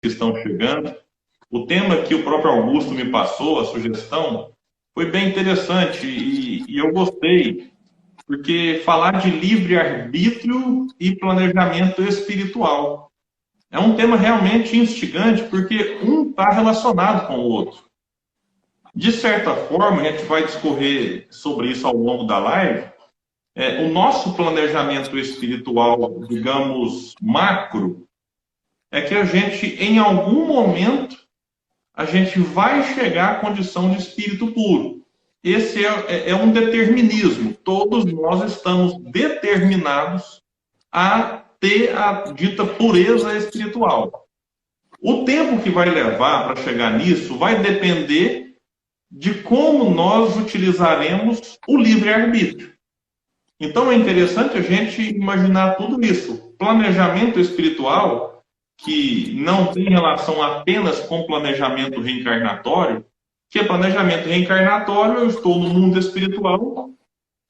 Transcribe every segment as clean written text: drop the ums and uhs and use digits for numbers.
que estão chegando. O tema que o próprio Augusto me passou, a sugestão, foi bem interessante e eu gostei, porque falar de livre-arbítrio e planejamento espiritual é um tema realmente instigante, porque um está relacionado com o outro. De certa forma, a gente vai discorrer sobre isso ao longo da live. O nosso planejamento espiritual, digamos, macro, é que a gente, em algum momento, a gente vai chegar à condição de espírito puro. Esse é um determinismo. Todos nós estamos determinados a ter a dita pureza espiritual. O tempo que vai levar para chegar nisso vai depender de como nós utilizaremos o livre-arbítrio. Então é interessante a gente imaginar tudo isso. Planejamento espiritual, que não tem relação apenas com planejamento reencarnatório, que é planejamento reencarnatório, eu estou no mundo espiritual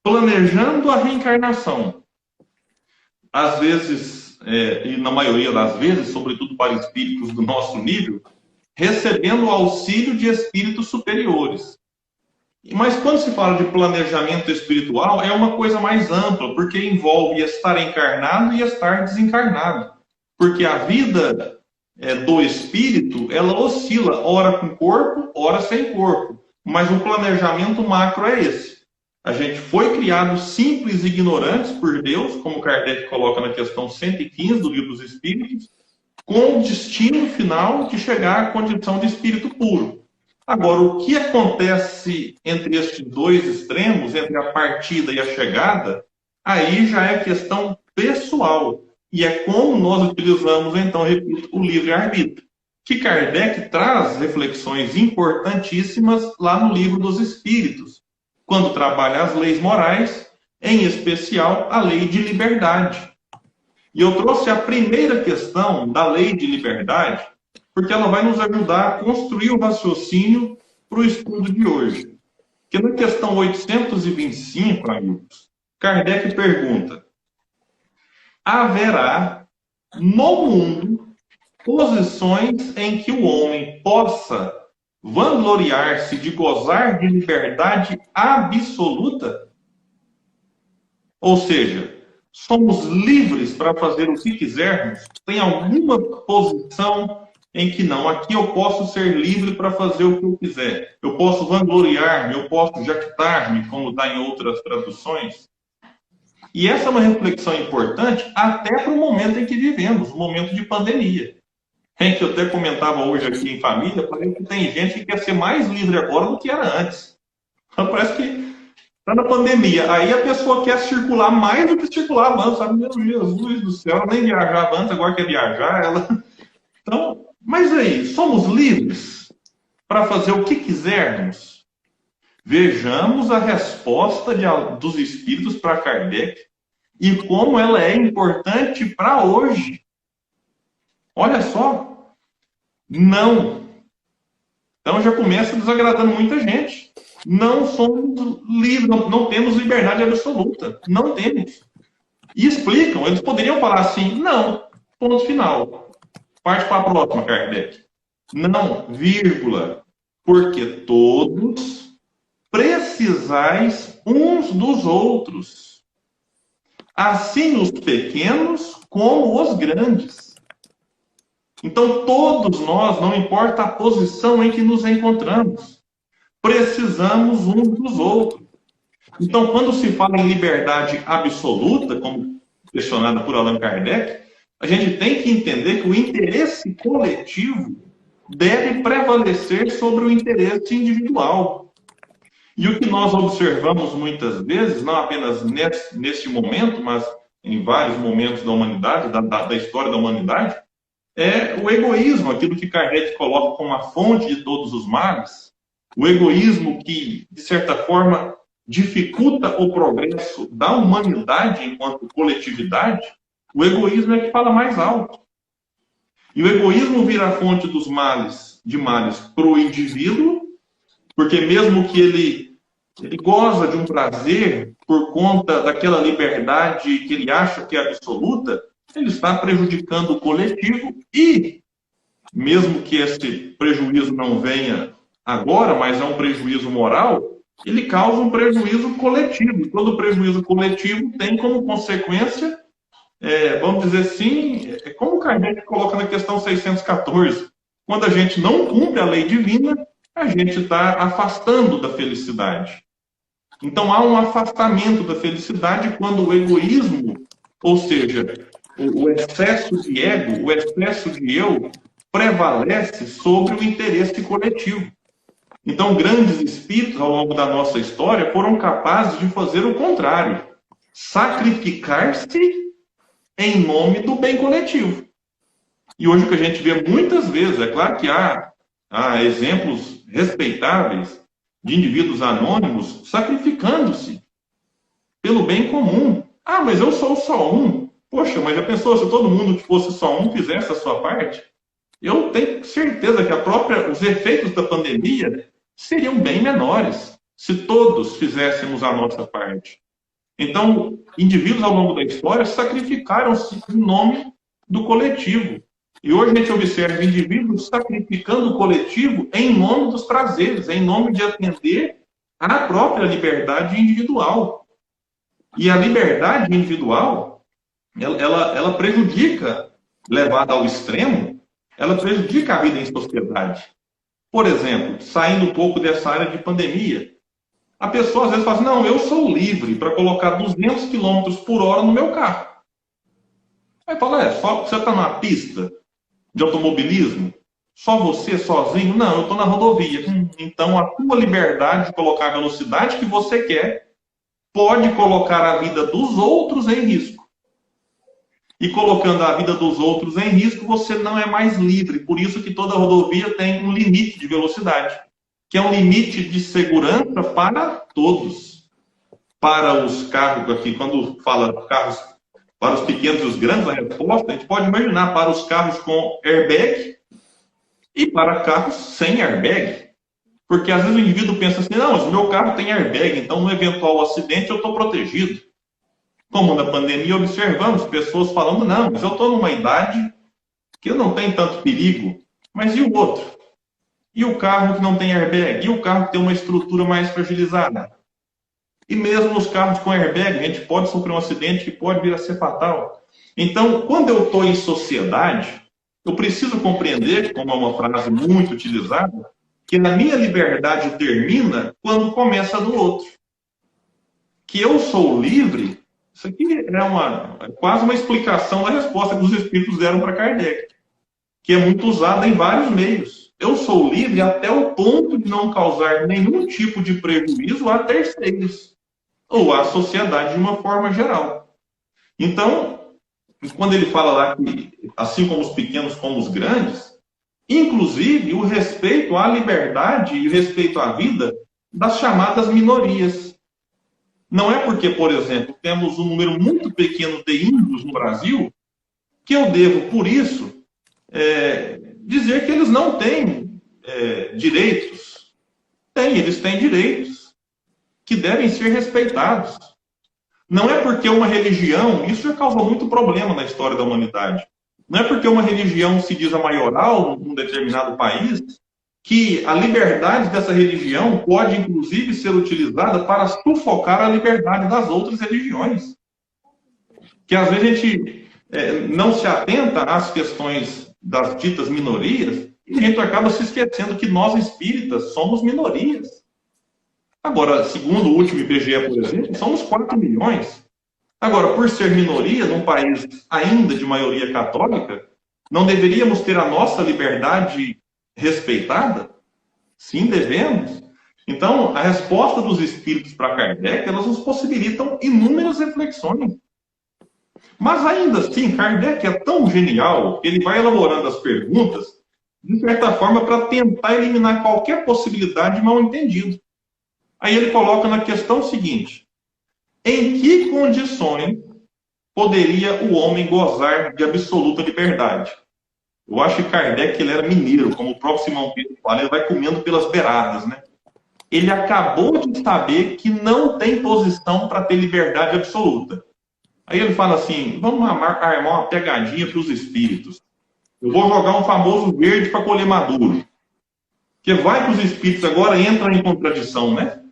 planejando a reencarnação. Às vezes, e na maioria das vezes, sobretudo para espíritos do nosso nível, recebendo o auxílio de espíritos superiores. Mas quando se fala de planejamento espiritual, é uma coisa mais ampla, porque envolve estar encarnado e estar desencarnado. Porque a vida do espírito, ela oscila, ora com corpo, ora sem corpo. Mas o planejamento macro é esse. A gente foi criado simples e ignorantes por Deus, como Kardec coloca na questão 115 do Livro dos Espíritos, com o destino final de chegar à condição de espírito puro. Agora, o que acontece entre estes dois extremos, entre a partida e a chegada, aí já é questão pessoal. E é como nós utilizamos, então, repito, o livre-arbítrio. Que Kardec traz reflexões importantíssimas lá no Livro dos Espíritos, quando trabalha as leis morais, em especial a lei de liberdade. E eu trouxe a primeira questão da lei de liberdade, porque ela vai nos ajudar a construir o raciocínio para o estudo de hoje. Que na questão 825, amigos, Kardec pergunta: haverá no mundo posições em que o homem possa vangloriar-se de gozar de liberdade absoluta? Ou seja, somos livres para fazer o que quisermos? Tem alguma posição em que não? Aqui eu posso ser livre para fazer o que eu quiser. Eu posso vangloriar-me, eu posso jactar-me, como está em outras traduções. E essa é uma reflexão importante até para o momento em que vivemos, o momento de pandemia. Em que eu até comentava hoje aqui em família, parece que tem gente que quer ser mais livre agora do que era antes. Parece que está na pandemia. Aí a pessoa quer circular mais do que circulava antes. Sabe? Meu Jesus do céu, ela nem viajava antes, agora quer viajar. Então, mas aí, somos livres para fazer o que quisermos? Vejamos a resposta dos espíritos para Kardec e como ela é importante para hoje. Olha só, não. Então já começa desagradando muita gente. Não somos livres, não temos liberdade absoluta. Não temos. E explicam, eles poderiam falar assim, não, ponto final. Parte para a próxima, Kardec. Não, vírgula. Porque todos precisais uns dos outros. Assim os pequenos como os grandes. Então todos nós, não importa a posição em que nos encontramos, precisamos uns dos outros. Então, quando se fala em liberdade absoluta, como questionada por Allan Kardec, a gente tem que entender que o interesse coletivo deve prevalecer sobre o interesse individual. E o que nós observamos muitas vezes, não apenas neste momento, mas em vários momentos da humanidade, da história da humanidade, é o egoísmo, aquilo que Kardec coloca como a fonte de todos os males, o egoísmo que, de certa forma, dificulta o progresso da humanidade enquanto coletividade. O egoísmo é que fala mais alto. E o egoísmo vira a fonte dos males, de males para o indivíduo, porque mesmo que ele goza de um prazer por conta daquela liberdade que ele acha que é absoluta, ele está prejudicando o coletivo e mesmo que esse prejuízo não venha agora, mas é um prejuízo moral, ele causa um prejuízo coletivo. Todo prejuízo coletivo tem como consequência, vamos dizer assim, é como o Kardec coloca na questão 614. Quando a gente não cumpre a lei divina, a gente está afastando da felicidade. Então há um afastamento da felicidade quando o egoísmo, ou seja, o excesso de ego, o excesso de eu, prevalece sobre o interesse coletivo. Então, grandes espíritos ao longo da nossa história foram capazes de fazer o contrário, sacrificar-se em nome do bem coletivo. E hoje o que a gente vê muitas vezes, é claro que há exemplos respeitáveis de indivíduos anônimos sacrificando-se pelo bem comum. Ah, mas eu sou só um. Poxa, mas já pensou se todo mundo que fosse só um fizesse a sua parte? Eu tenho certeza que os efeitos da pandemia seriam bem menores se todos fizéssemos a nossa parte. Então, indivíduos ao longo da história sacrificaram-se em nome do coletivo. E hoje a gente observa indivíduos sacrificando o coletivo em nome dos prazeres, em nome de atender à própria liberdade individual. E a liberdade individual, ela prejudica, levada ao extremo, ela prejudica a vida em sociedade. Por exemplo, saindo um pouco dessa área de pandemia, a pessoa às vezes fala assim, não, eu sou livre para colocar 200 km por hora no meu carro. Aí fala, só você está numa pista de automobilismo? Só você, sozinho? Não, eu estou na rodovia. Então, a tua liberdade de colocar a velocidade que você quer pode colocar a vida dos outros em risco. E colocando a vida dos outros em risco, você não é mais livre. Por isso que toda rodovia tem um limite de velocidade, que é um limite de segurança para todos. Para os carros, aqui, quando fala carros para os pequenos e os grandes, a resposta, a gente pode imaginar para os carros com airbag e para carros sem airbag. Porque às vezes o indivíduo pensa assim, não, mas o meu carro tem airbag, então no eventual acidente eu estou protegido. Como na pandemia observamos pessoas falando, não, mas eu estou numa idade que não tem tanto perigo. Mas e o outro? E o carro que não tem airbag? E o carro que tem uma estrutura mais fragilizada? E mesmo nos carros com airbag, a gente pode sofrer um acidente que pode vir a ser fatal. Então, quando eu estou em sociedade, eu preciso compreender, como é uma frase muito utilizada, que a minha liberdade termina quando começa a do outro. Que eu sou livre, isso aqui é quase uma explicação da resposta que os espíritos deram para Kardec, que é muito usada em vários meios. Eu sou livre até o ponto de não causar nenhum tipo de prejuízo a terceiros, ou à sociedade de uma forma geral. Então, quando ele fala lá que, assim como os pequenos como os grandes, inclusive o respeito à liberdade e o respeito à vida das chamadas minorias. Não é porque, por exemplo, temos um número muito pequeno de índios no Brasil que eu devo, por isso, dizer que eles não têm direitos. Eles têm direitos que devem ser respeitados. Não é porque uma religião, isso já causou muito problema na história da humanidade, não é porque uma religião se diz a maioral num determinado país, que a liberdade dessa religião pode, inclusive, ser utilizada para sufocar a liberdade das outras religiões. Que às vezes a gente não se atenta às questões das ditas minorias, e a gente acaba se esquecendo que nós espíritas somos minorias. Agora, segundo o último IBGE, por exemplo, somos 4 milhões. Agora, por ser minoria, num país ainda de maioria católica, não deveríamos ter a nossa liberdade respeitada? Sim, devemos. Então, a resposta dos espíritos para Kardec, elas nos possibilitam inúmeras reflexões. Mas ainda assim, Kardec é tão genial que ele vai elaborando as perguntas, de certa forma, para tentar eliminar qualquer possibilidade de mal-entendido. Aí ele coloca na questão seguinte: em que condições poderia o homem gozar de absoluta liberdade? Eu acho que Kardec ele era mineiro, como o próprio Simão Pedro fala, ele vai comendo pelas beiradas, né? Ele acabou de saber que não tem posição para ter liberdade absoluta. Aí ele fala assim, vamos armar uma pegadinha para os espíritos. Eu vou jogar um famoso verde para colher maduro. Que vai para os espíritos agora, entra em contradição, né?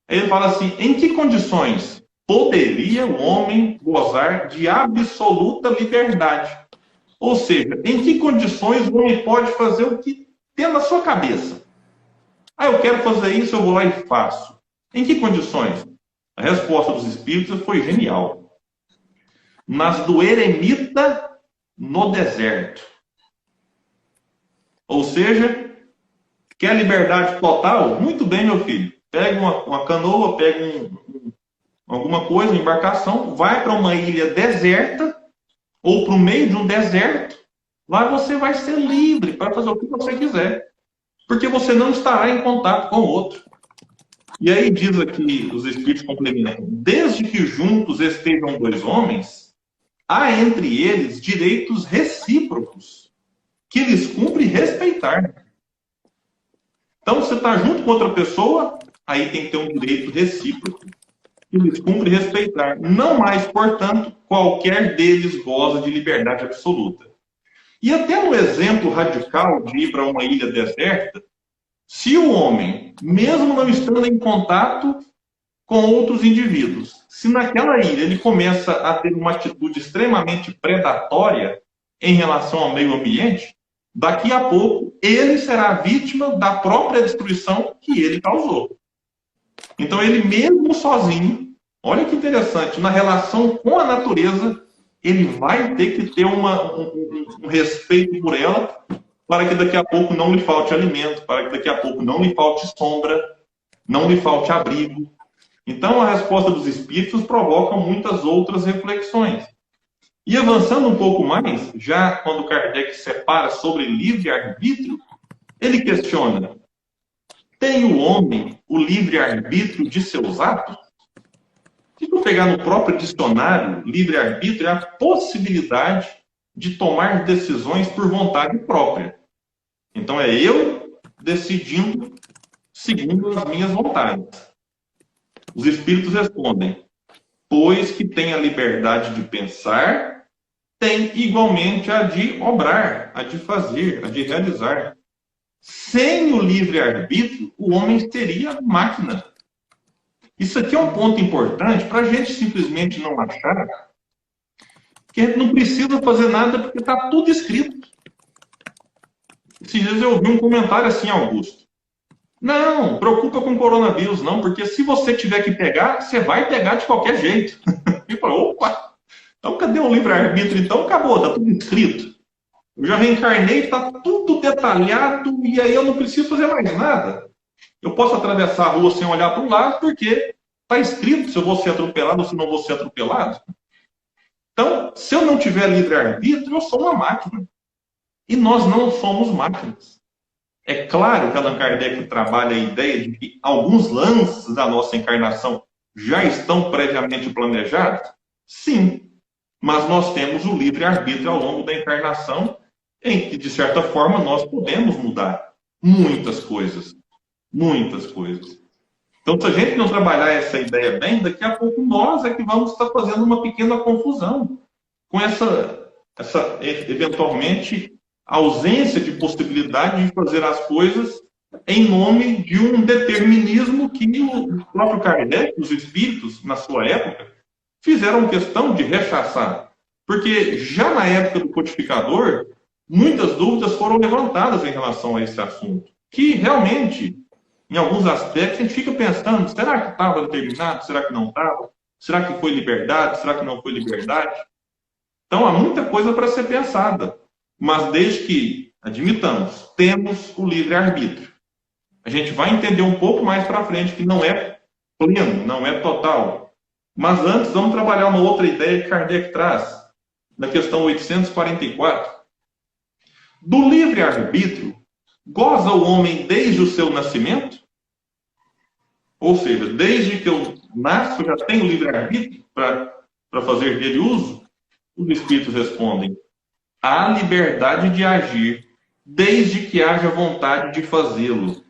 Aí ele fala assim: em que condições poderia o homem gozar de absoluta liberdade? Ou seja, em que condições o homem pode fazer o que tem na sua cabeça? Ah, eu quero fazer isso, eu vou lá e faço. Em que condições? A resposta dos espíritos foi genial. Nas do eremita no deserto. Ou seja, quer liberdade total? Muito bem, meu filho. Pega uma canoa, pega alguma coisa, uma embarcação, vai para uma ilha deserta ou para o meio de um deserto. Lá você vai ser livre para fazer o que você quiser. Porque você não estará em contato com o outro. E aí diz aqui, os espíritos complementam: desde que juntos estejam dois homens, há entre eles direitos recíprocos, que lhes cumpre respeitar. Então, você está junto com outra pessoa, aí tem que ter um direito recíproco, que lhes cumpre respeitar. Não mais, portanto, qualquer deles goza de liberdade absoluta. E até no exemplo radical de ir para uma ilha deserta, se o homem, mesmo não estando em contato com outros indivíduos, se naquela ilha ele começa a ter uma atitude extremamente predatória em relação ao meio ambiente, daqui a pouco ele será vítima da própria destruição que ele causou. Então ele mesmo sozinho, olha que interessante, na relação com a natureza, ele vai ter que ter um respeito por ela, para que daqui a pouco não lhe falte alimento, para que daqui a pouco não lhe falte sombra, não lhe falte abrigo. Então, a resposta dos espíritos provoca muitas outras reflexões. E avançando um pouco mais, já quando Kardec separa sobre livre-arbítrio, ele questiona: tem o homem o livre-arbítrio de seus atos? Se eu pegar no próprio dicionário, livre-arbítrio é a possibilidade de tomar decisões por vontade própria. Então, é eu decidindo segundo as minhas vontades. Os espíritos respondem: pois que tem a liberdade de pensar, tem igualmente a de obrar, a de fazer, a de realizar. Sem o livre-arbítrio, o homem seria máquina. Isso aqui é um ponto importante para a gente simplesmente não achar que a gente não precisa fazer nada porque está tudo escrito. Esses dias eu ouvi um comentário assim, Augusto: não, preocupa com o coronavírus, não, porque se você tiver que pegar, você vai pegar de qualquer jeito. E falou: opa, então cadê o livre-arbítrio? Então acabou, está tudo escrito. Eu já reencarnei, está tudo detalhado, e aí eu não preciso fazer mais nada. Eu posso atravessar a rua sem olhar para o lado, porque está escrito se eu vou ser atropelado ou se não vou ser atropelado. Então, se eu não tiver livre-arbítrio, eu sou uma máquina. E nós não somos máquinas. É claro que Allan Kardec trabalha a ideia de que alguns lances da nossa encarnação já estão previamente planejados? Sim. Mas nós temos o livre-arbítrio ao longo da encarnação, em que, de certa forma, nós podemos mudar muitas coisas. Muitas coisas. Então, se a gente não trabalhar essa ideia bem, daqui a pouco nós é que vamos estar fazendo uma pequena confusão com essa eventualmente, ausência de possibilidade de fazer as coisas em nome de um determinismo que o próprio Kardec, os espíritos, na sua época, fizeram questão de rechaçar. Porque já na época do codificador, muitas dúvidas foram levantadas em relação a esse assunto. Que realmente, em alguns aspectos, a gente fica pensando: será que estava determinado? Será que não estava? Será que foi liberdade? Será que não foi liberdade? Então, há muita coisa para ser pensada. Mas desde que, admitamos, temos o livre-arbítrio. A gente vai entender um pouco mais para frente que não é pleno, não é total. Mas antes, vamos trabalhar uma outra ideia que Kardec traz, na questão 844. Do livre-arbítrio, goza o homem desde o seu nascimento? Ou seja, desde que eu nasço, já tenho livre-arbítrio para fazer dele uso? Os espíritos respondem: há liberdade de agir, desde que haja vontade de fazê-lo.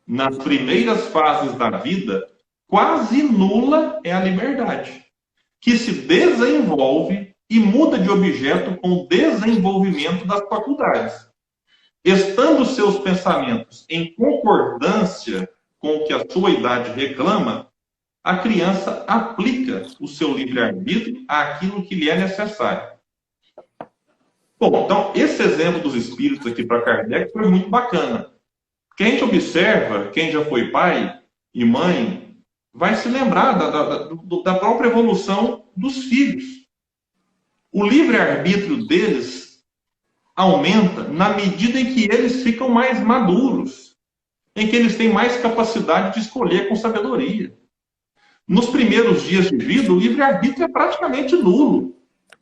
Nas primeiras fases da vida, quase nula é a liberdade, que se desenvolve e muda de objeto com o desenvolvimento das faculdades. Estando seus pensamentos em concordância com o que a sua idade reclama, a criança aplica o seu livre-arbítrio àquilo que lhe é necessário. Bom, então, esse exemplo dos espíritos aqui para Kardec foi muito bacana. Quem a gente observa, quem já foi pai e mãe, vai se lembrar da própria evolução dos filhos. O livre-arbítrio deles aumenta na medida em que eles ficam mais maduros, em que eles têm mais capacidade de escolher com sabedoria. Nos primeiros dias de vida, o livre-arbítrio é praticamente nulo.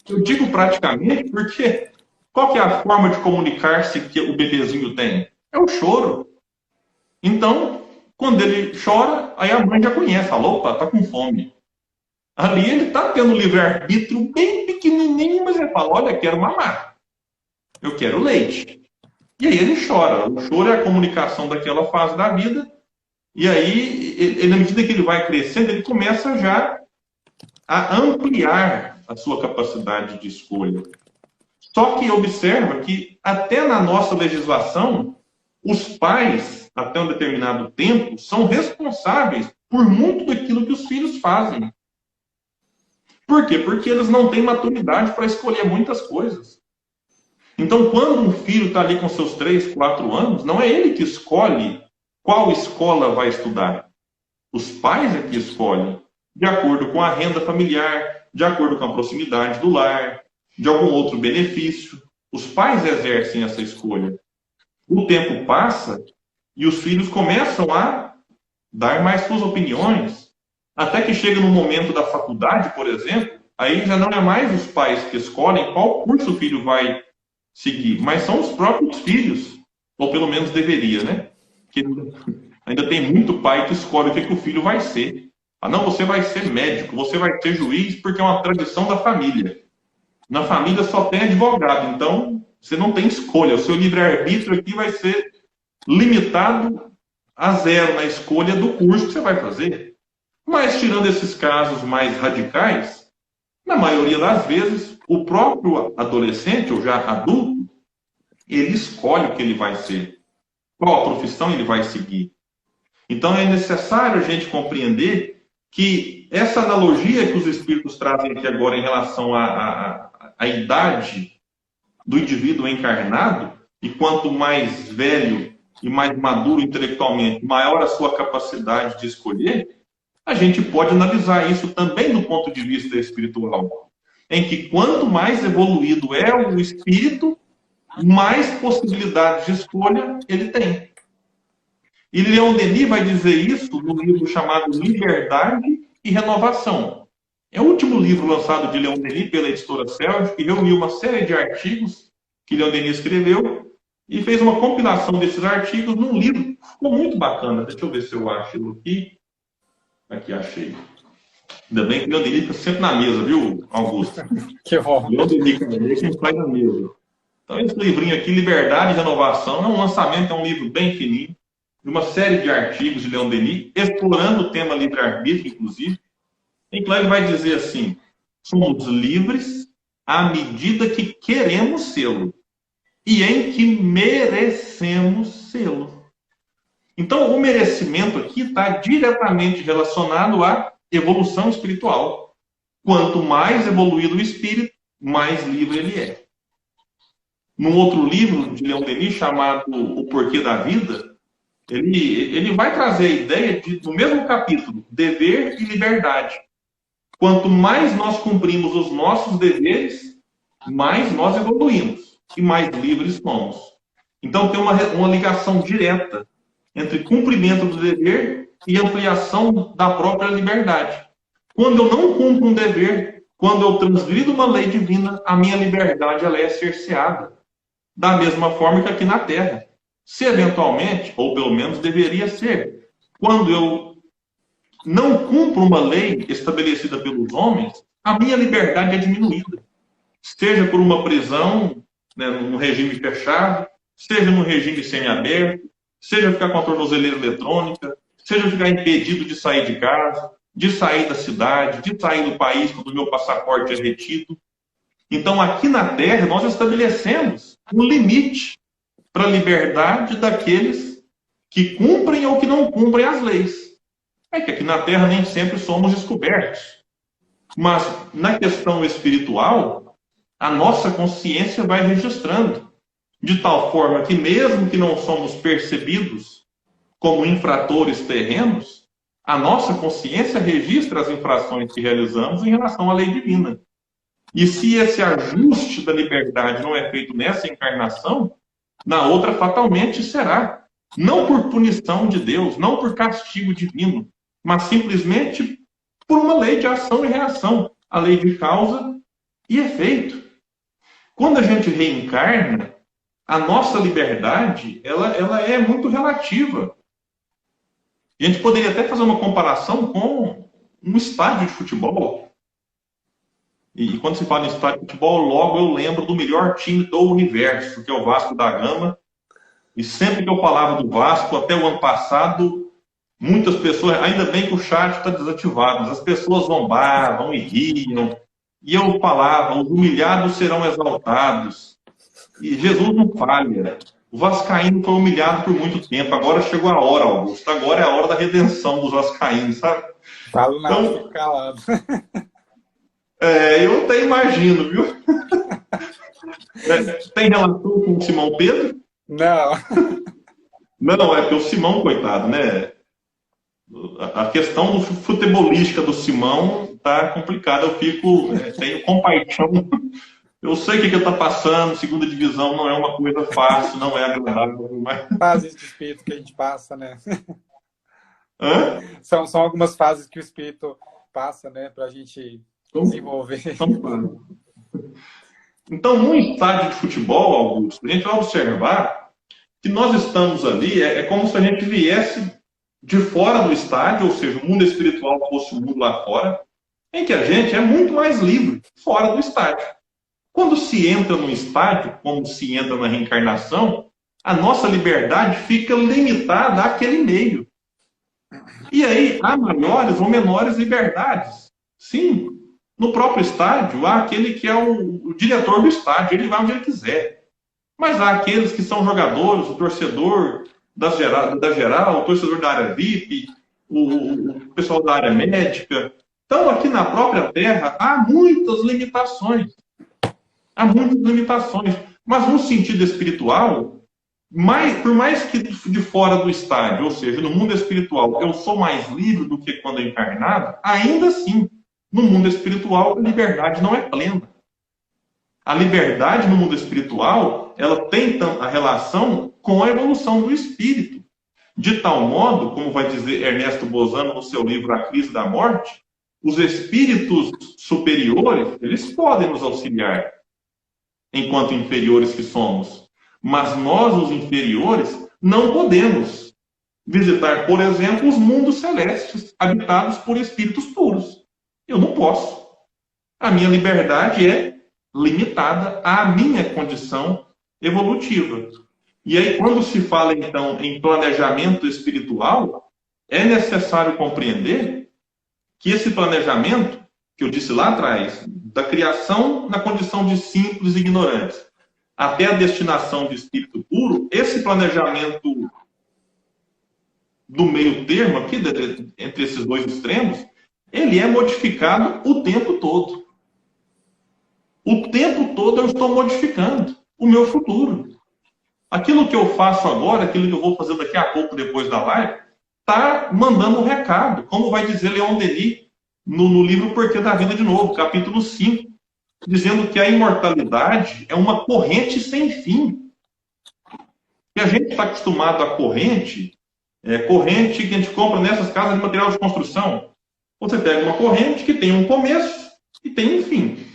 Eu digo praticamente porque qual que é a forma de comunicar-se que o bebezinho tem? É o choro. Então, quando ele chora, aí a mãe já conhece, fala, opa, tá com fome. Ali ele tá tendo livre-arbítrio bem pequenininho, mas ele fala, olha, quero mamar. Eu quero leite. E aí ele chora. O choro é a comunicação daquela fase da vida. E aí, ele, na medida que ele vai crescendo, ele começa já a ampliar a sua capacidade de escolha. Só que observa que até na nossa legislação, os pais, até um determinado tempo, são responsáveis por muito daquilo que os filhos fazem. Por quê? Porque eles não têm maturidade para escolher muitas coisas. Então, quando um filho está ali com seus 3, 4 anos, não é ele que escolhe qual escola vai estudar. Os pais é que escolhem, de acordo com a renda familiar, de acordo com a proximidade do lar, de algum outro benefício. Os pais exercem essa escolha. O tempo passa e os filhos começam a dar mais suas opiniões, até que chega no momento da faculdade, por exemplo, aí já não é mais os pais que escolhem qual curso o filho vai seguir, mas são os próprios filhos, ou pelo menos deveria, né? Que ainda tem muito pai que escolhe o que o filho vai ser. Ah, não, você vai ser médico, você vai ser juiz, porque é uma tradição da família. Na família só tem advogado, então você não tem escolha. O seu livre-arbítrio aqui vai ser limitado a zero na escolha do curso que você vai fazer. Mas, tirando esses casos mais radicais, na maioria das vezes, o próprio adolescente, ou já adulto, ele escolhe o que ele vai ser, qual a profissão ele vai seguir. Então, é necessário a gente compreender que essa analogia que os espíritos trazem aqui agora em relação à idade do indivíduo encarnado, e quanto mais velho e mais maduro intelectualmente, maior a sua capacidade de escolher, a gente pode analisar isso também do ponto de vista espiritual, em que quanto mais evoluído é o espírito, mais possibilidades de escolha ele tem. E Leon Denis vai dizer isso no livro chamado Liberdade e Renovação. É o último livro lançado de Leon Denis pela editora Celso, que reuniu uma série de artigos que Leon Denis escreveu e fez uma compilação desses artigos num livro. Ficou muito bacana. Deixa eu ver se eu acho ele aqui. Aqui, achei. Ainda bem que Leon Denis fica sempre na mesa, viu, Augusto? Que bom. Leon Denis sempre faz na mesa. Então, esse livrinho aqui, Liberdade e Renovação, é um lançamento, é um livro bem fininho, de uma série de artigos de Leon Denis, explorando o tema livre-arbítrio, inclusive. Em que lá ele vai dizer assim, somos livres à medida que queremos sê-lo e em que merecemos sê-lo. Então, o merecimento aqui está diretamente relacionado à evolução espiritual. Quanto mais evoluído o espírito, mais livre ele é. Num outro livro de Leon Denis, chamado O Porquê da Vida, ele vai trazer a ideia do mesmo capítulo, dever e liberdade. Quanto mais nós cumprimos os nossos deveres, mais nós evoluímos e mais livres somos. Então tem uma ligação direta entre cumprimento do dever e ampliação da própria liberdade. Quando eu não cumpro um dever, quando eu transgrido uma lei divina, a minha liberdade ela é cerceada. Da mesma forma que aqui na Terra. Se eventualmente, ou pelo menos deveria ser, quando eu não cumpro uma lei estabelecida pelos homens, a minha liberdade é diminuída. Seja por uma prisão, né, num regime fechado, seja num regime semiaberto, seja ficar com a tornozeleira eletrônica, seja ficar impedido de sair de casa, de sair da cidade, de sair do país quando o meu passaporte é retido. Então, aqui na Terra, nós estabelecemos um limite para a liberdade daqueles que cumprem ou que não cumprem as leis. É que aqui na Terra nem sempre somos descobertos. Mas na questão espiritual, a nossa consciência vai registrando. De tal forma que, mesmo que não somos percebidos como infratores terrenos, a nossa consciência registra as infrações que realizamos em relação à lei divina. E se esse ajuste da liberdade não é feito nessa encarnação, na outra fatalmente será. Não por punição de Deus, não por castigo divino, mas simplesmente por uma lei de ação e reação, a lei de causa e efeito. Quando a gente reencarna, a nossa liberdade ela é muito relativa. A gente poderia até fazer uma comparação com um estádio de futebol. E quando se fala em estádio de futebol, logo eu lembro do melhor time do universo, que é o Vasco da Gama. E sempre que eu falava do Vasco, até o ano passado, muitas pessoas, ainda bem que o chat está desativado, as pessoas zombavam e riam. E eu falava, os humilhados serão exaltados. E Jesus não falha. O vascaíno foi humilhado por muito tempo. Agora chegou a hora, Augusto. Agora é a hora da redenção dos vascaínos, sabe? Falo nada, então, fico calado. Eu até imagino, viu? Tem relação com o Simão Pedro? Não. Não, é porque o Simão, coitado, né? A questão futebolística do Simão tá complicada. Eu tenho compaixão. Eu sei o que ele está passando, segunda divisão não é uma coisa fácil, não é agradável. Mas... fases de espírito que a gente passa, né? Hã? São algumas fases que o espírito passa, né? Para a gente desenvolver. Então, num estádio de futebol, Augusto, a gente vai observar que nós estamos ali, é como se a gente viesse de fora do estádio, ou seja, o mundo espiritual fosse o mundo lá fora, em que a gente é muito mais livre fora do estádio. Quando se entra no estádio, como se entra na reencarnação, a nossa liberdade fica limitada àquele meio. E aí há maiores ou menores liberdades. Sim, no próprio estádio há aquele que é o diretor do estádio, ele vai onde ele quiser. Mas há aqueles que são jogadores, o torcedor da geral, o torcedor da área VIP, o pessoal da área médica. Então, aqui na própria Terra, há muitas limitações. Há muitas limitações. Mas no sentido espiritual, por mais que de fora do estádio, ou seja, no mundo espiritual, eu sou mais livre do que quando encarnado, ainda assim, no mundo espiritual, a liberdade não é plena. A liberdade no mundo espiritual, ela tem a relação com a evolução do espírito. De tal modo, como vai dizer Ernesto Bozano no seu livro A Crise da Morte, os espíritos superiores, eles podem nos auxiliar, enquanto inferiores que somos. Mas nós, os inferiores, não podemos visitar, por exemplo, os mundos celestes, habitados por espíritos puros. Eu não posso. A minha liberdade é limitada à minha condição evolutiva. E aí, quando se fala, então, em planejamento espiritual, é necessário compreender que esse planejamento, que eu disse lá atrás, da criação na condição de simples e ignorantes, até a destinação de espírito puro, esse planejamento do meio termo, aqui, entre esses dois extremos, ele é modificado o tempo todo. O tempo todo eu estou modificando o meu futuro. Aquilo que eu faço agora, aquilo que eu vou fazer daqui a pouco, depois da live, está mandando um recado. Como vai dizer Leon Denis no livro Porquê da Vida de Novo, capítulo 5, dizendo que a imortalidade é uma corrente sem fim. E a gente está acostumado a corrente que a gente compra nessas casas de material de construção. Você pega uma corrente que tem um começo e tem um fim.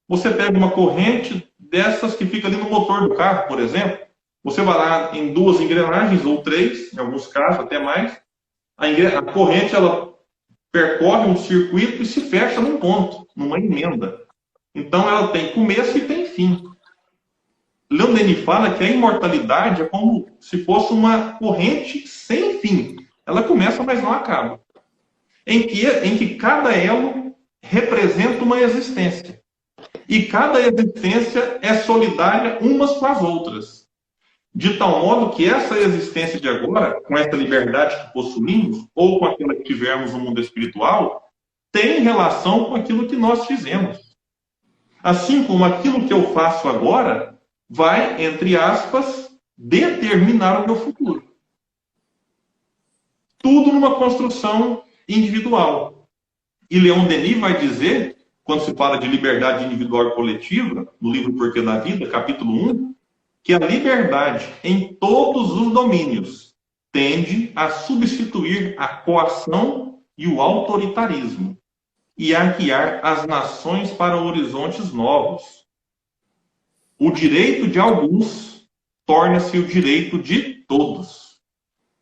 Você pega uma corrente dessas que fica ali no motor do carro, por exemplo. Você vai lá em 2 engrenagens, ou 3, em alguns casos, até mais. A corrente, ela percorre um circuito e se fecha num ponto, numa emenda. Então, ela tem começo e tem fim. Leon Denis fala que a imortalidade é como se fosse uma corrente sem fim. Ela começa, mas não acaba. Em que cada elo representa uma existência. E cada existência é solidária umas com as outras. De tal modo que essa existência de agora, com essa liberdade que possuímos, ou com aquela que tivermos no mundo espiritual, tem relação com aquilo que nós fizemos. Assim como aquilo que eu faço agora vai, entre aspas, determinar o meu futuro. Tudo numa construção individual. E Leon Denis vai dizer, quando se fala de liberdade individual e coletiva, no livro Porquê da Vida, capítulo 1, que a liberdade em todos os domínios tende a substituir a coação e o autoritarismo e a guiar as nações para horizontes novos. O direito de alguns torna-se o direito de todos.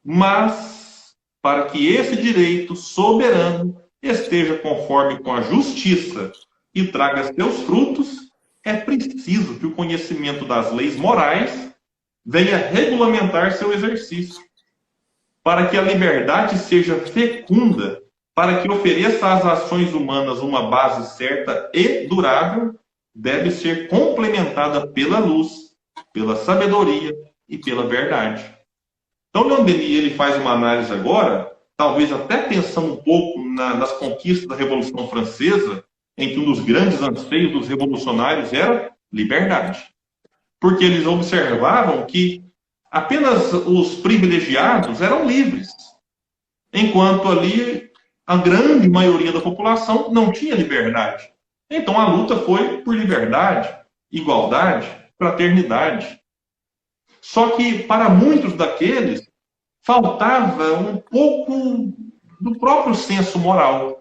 Mas, para que esse direito soberano esteja conforme com a justiça e traga seus frutos, é preciso que o conhecimento das leis morais venha regulamentar seu exercício, para que a liberdade seja fecunda, para que ofereça às ações humanas uma base certa e durável, deve ser complementada pela luz, pela sabedoria e pela verdade. Então, Leon Denis, ele faz uma análise agora, talvez até pensando um pouco nas conquistas da Revolução Francesa, em que um dos grandes anseios dos revolucionários era liberdade. Porque eles observavam que apenas os privilegiados eram livres, enquanto ali a grande maioria da população não tinha liberdade. Então a luta foi por liberdade, igualdade, fraternidade. Só que para muitos daqueles faltava um pouco do próprio senso moral.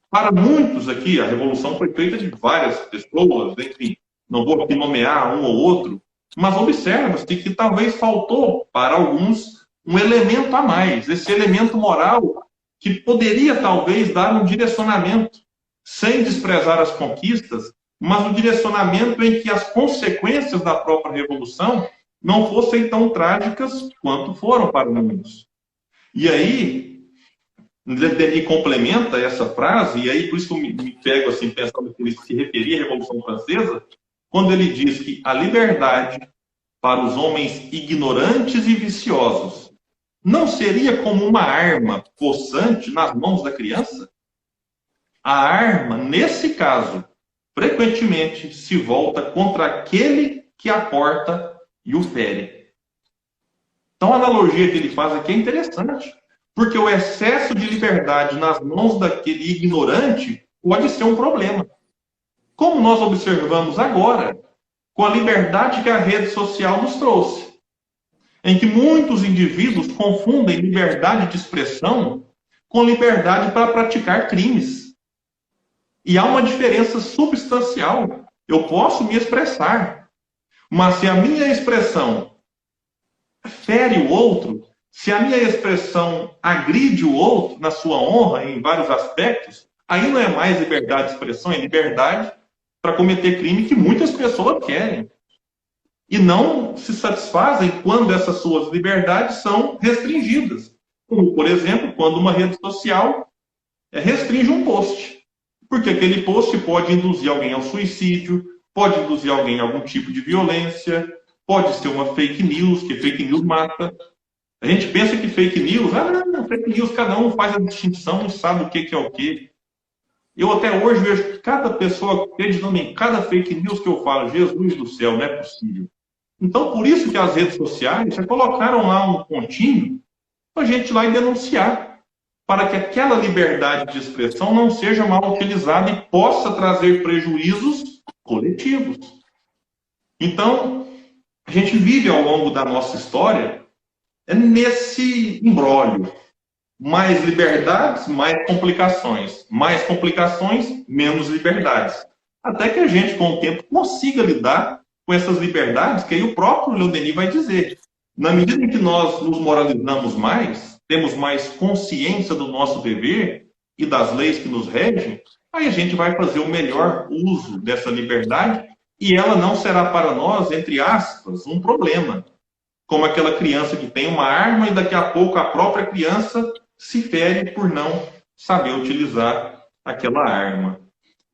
Para muitos aqui, a revolução foi feita de várias pessoas, enfim, não vou aqui nomear um ou outro, mas observa-se que talvez faltou para alguns um elemento a mais, esse elemento moral que poderia talvez dar um direcionamento, sem desprezar as conquistas, mas um direcionamento em que as consequências da própria revolução não fossem tão trágicas quanto foram para muitos. E aí, Denis complementa essa frase, e aí por isso que eu me pego assim, pensando que ele se referia à Revolução Francesa, quando ele diz que a liberdade para os homens ignorantes e viciosos não seria como uma arma possante nas mãos da criança? A arma, nesse caso, frequentemente se volta contra aquele que a porta e o fere. Então a analogia que ele faz aqui é interessante. Porque o excesso de liberdade nas mãos daquele ignorante pode ser um problema. Como nós observamos agora, com a liberdade que a rede social nos trouxe, em que muitos indivíduos confundem liberdade de expressão com liberdade para praticar crimes. E há uma diferença substancial. Eu posso me expressar, mas se a minha expressão fere o outro, se a minha expressão agride o outro na sua honra em vários aspectos, aí não é mais liberdade de expressão, é liberdade para cometer crime que muitas pessoas querem. E não se satisfazem quando essas suas liberdades são restringidas. Como, por exemplo, quando uma rede social restringe um post. Porque aquele post pode induzir alguém ao suicídio, pode induzir alguém a algum tipo de violência, pode ser uma fake news, que fake news mata. A gente pensa que fake news, fake news, cada um faz a distinção e sabe o que é o que. Eu até hoje vejo que cada pessoa acreditando em cada fake news que eu falo, Jesus do céu, não é possível. Então, por isso que as redes sociais já colocaram lá um pontinho para a gente ir lá e denunciar, para que aquela liberdade de expressão não seja mal utilizada e possa trazer prejuízos coletivos. Então, a gente vive ao longo da nossa história nesse imbróglio. Mais liberdades, mais complicações. Mais complicações, menos liberdades. Até que a gente, com o tempo, consiga lidar com essas liberdades, que aí o próprio Leon Denis vai dizer. Na medida em que nós nos moralizamos mais, temos mais consciência do nosso dever e das leis que nos regem, aí a gente vai fazer o melhor uso dessa liberdade e ela não será para nós, entre aspas, um problema. Como aquela criança que tem uma arma e daqui a pouco a própria criança se fere por não saber utilizar aquela arma.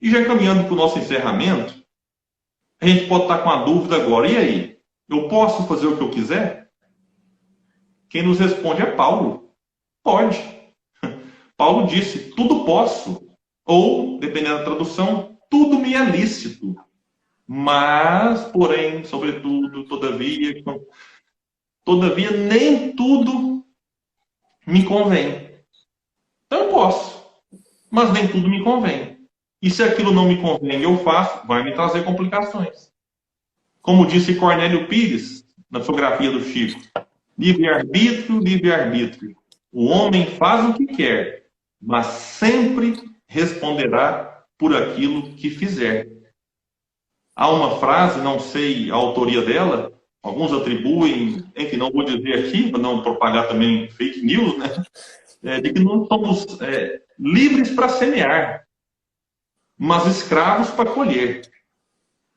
E já caminhando para o nosso encerramento, a gente pode estar com a dúvida agora. E aí? Eu posso fazer o que eu quiser? Quem nos responde é Paulo. Pode. Paulo disse, tudo posso. Ou, dependendo da tradução, tudo me é lícito. Mas, porém, sobretudo, todavia, nem tudo me convém. Então eu posso, mas nem tudo me convém. E se aquilo não me convém e eu faço, vai me trazer complicações. Como disse Cornélio Pires, na biografia do Chico, livre-arbítrio, livre-arbítrio. O homem faz o que quer, mas sempre responderá por aquilo que fizer. Há uma frase, não sei a autoria dela, alguns atribuem, enfim, não vou dizer aqui, para não propagar também fake news, né? De que não somos livres para semear, mas escravos para colher.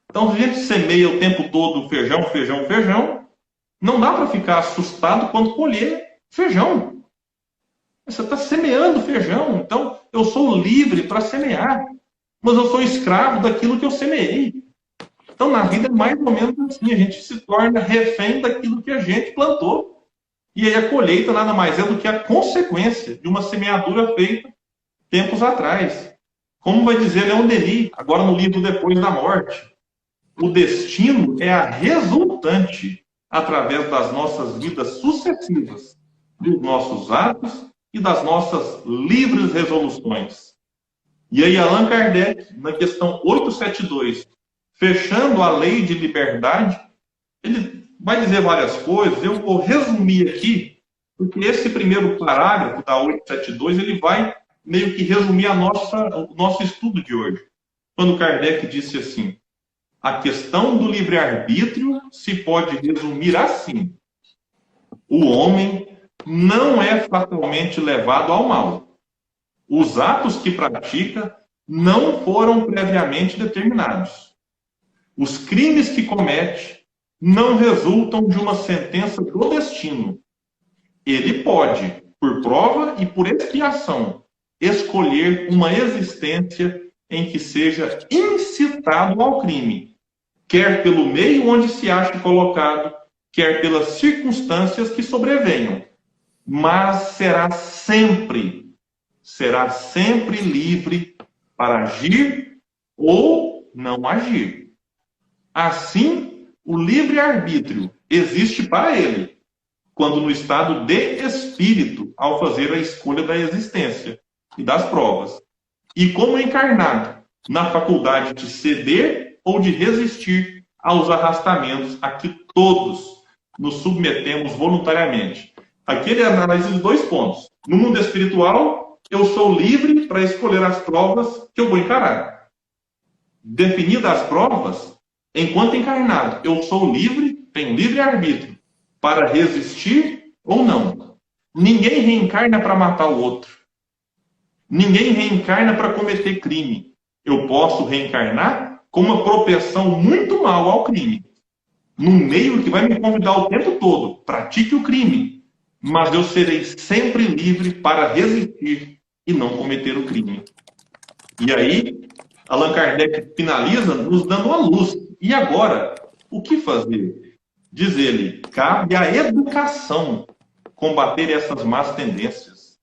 Então, se a gente semeia o tempo todo feijão, feijão, feijão, não dá para ficar assustado quando colher feijão. Você está semeando feijão, então eu sou livre para semear, mas eu sou escravo daquilo que eu semeei. Então, na vida é mais ou menos assim, a gente se torna refém daquilo que a gente plantou. E aí a colheita nada mais é do que a consequência de uma semeadura feita tempos atrás. Como vai dizer Leon Denis, agora no livro Depois da Morte, o destino é a resultante, através das nossas vidas sucessivas, dos nossos atos e das nossas livres resoluções. E aí Allan Kardec, na questão 872, fechando a lei de liberdade, ele vai dizer várias coisas, eu vou resumir aqui, porque esse primeiro parágrafo da 872, ele vai meio que resumir o nosso estudo de hoje. Quando Kardec disse assim, a questão do livre-arbítrio se pode resumir assim, o homem não é fatalmente levado ao mal. Os atos que pratica não foram previamente determinados. Os crimes que comete não resultam de uma sentença do destino. Ele pode, por prova e por expiação, escolher uma existência em que seja incitado ao crime, quer pelo meio onde se ache colocado, quer pelas circunstâncias que sobrevenham. Mas será sempre livre para agir ou não agir. Assim, o livre-arbítrio existe para ele, quando no estado de espírito, ao fazer a escolha da existência e das provas. E como encarnado, na faculdade de ceder ou de resistir aos arrastamentos a que todos nos submetemos voluntariamente. Aqui ele analisa os dois pontos. No mundo espiritual, eu sou livre para escolher as provas que eu vou encarar. Definidas as provas, enquanto encarnado, eu sou livre, tenho livre-arbítrio, para resistir ou não. Ninguém reencarna para matar o outro. Ninguém reencarna para cometer crime. Eu posso reencarnar com uma propensão muito mal ao crime. Num meio que vai me convidar o tempo todo, pratique o crime. Mas eu serei sempre livre para resistir e não cometer o crime. E aí, Allan Kardec finaliza nos dando uma luz. E agora, o que fazer? Diz ele, cabe à educação combater essas más tendências.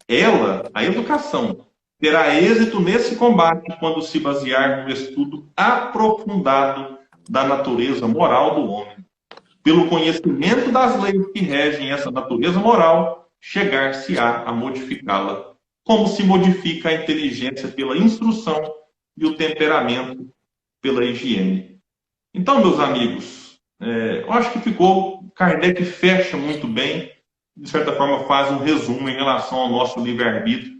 Ela, a educação, terá êxito nesse combate quando se basear no estudo aprofundado da natureza moral do homem. Pelo conhecimento das leis que regem essa natureza moral, chegar-se-á a modificá-la, como se modifica a inteligência pela instrução e o temperamento pela higiene. Então, meus amigos, eu acho que Kardec fecha muito bem, de certa forma faz um resumo em relação ao nosso livre-arbítrio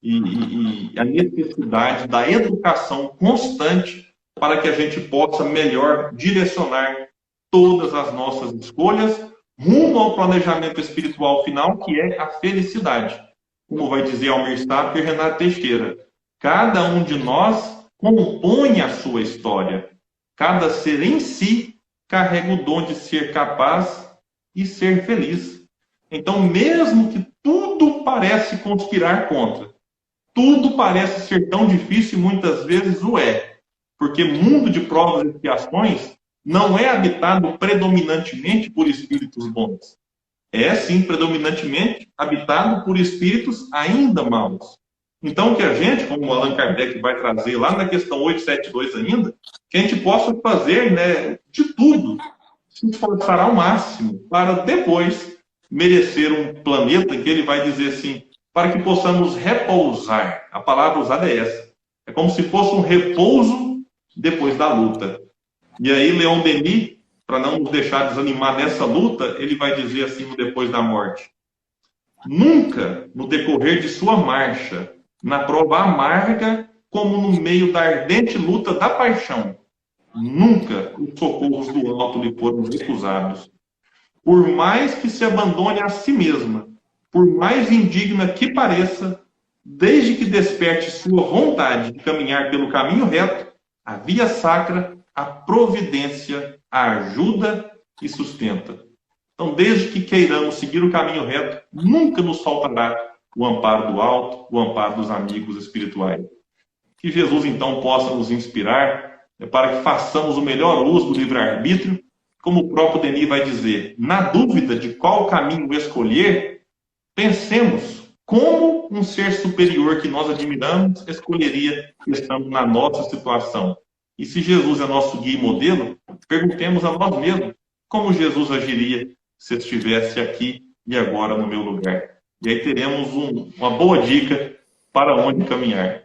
e a necessidade da educação constante para que a gente possa melhor direcionar todas as nossas escolhas rumo ao planejamento espiritual final, que é a felicidade. Como vai dizer Almir Sater e Renato Teixeira, cada um de nós compõe a sua história. Cada ser em si carrega o dom de ser capaz e ser feliz. Então, mesmo que tudo parece conspirar contra, tudo parece ser tão difícil e muitas vezes o é. Porque mundo de provas e expiações não é habitado predominantemente por espíritos bons. É, sim, predominantemente habitado por espíritos ainda maus. Então, que a gente, como o Allan Kardec vai trazer lá na questão 872 ainda, que a gente possa fazer, né, de tudo, se esforçar ao máximo para depois merecer um planeta em que ele vai dizer assim, para que possamos repousar. A palavra usada é essa. É como se fosse um repouso depois da luta. E aí, Leon Denis, para não nos deixar desanimar nessa luta, ele vai dizer assim no depois da morte: nunca, no decorrer de sua marcha, na prova amarga, como no meio da ardente luta da paixão, nunca os socorros do alto lhe foram recusados. Por mais que se abandone a si mesma, por mais indigna que pareça, desde que desperte sua vontade de caminhar pelo caminho reto, a via sacra, a providência, a ajuda e sustenta. Então, desde que queiramos seguir o caminho reto, nunca nos faltará o amparo do alto, o amparo dos amigos espirituais. Que Jesus, então, possa nos inspirar para que façamos o melhor uso do livre-arbítrio, como o próprio Denis vai dizer, na dúvida de qual caminho escolher, pensemos como um ser superior que nós admiramos escolheria estando na nossa situação. E se Jesus é nosso guia e modelo, perguntemos a nós mesmos como Jesus agiria se estivesse aqui e agora no meu lugar. E aí teremos uma boa dica para onde caminhar.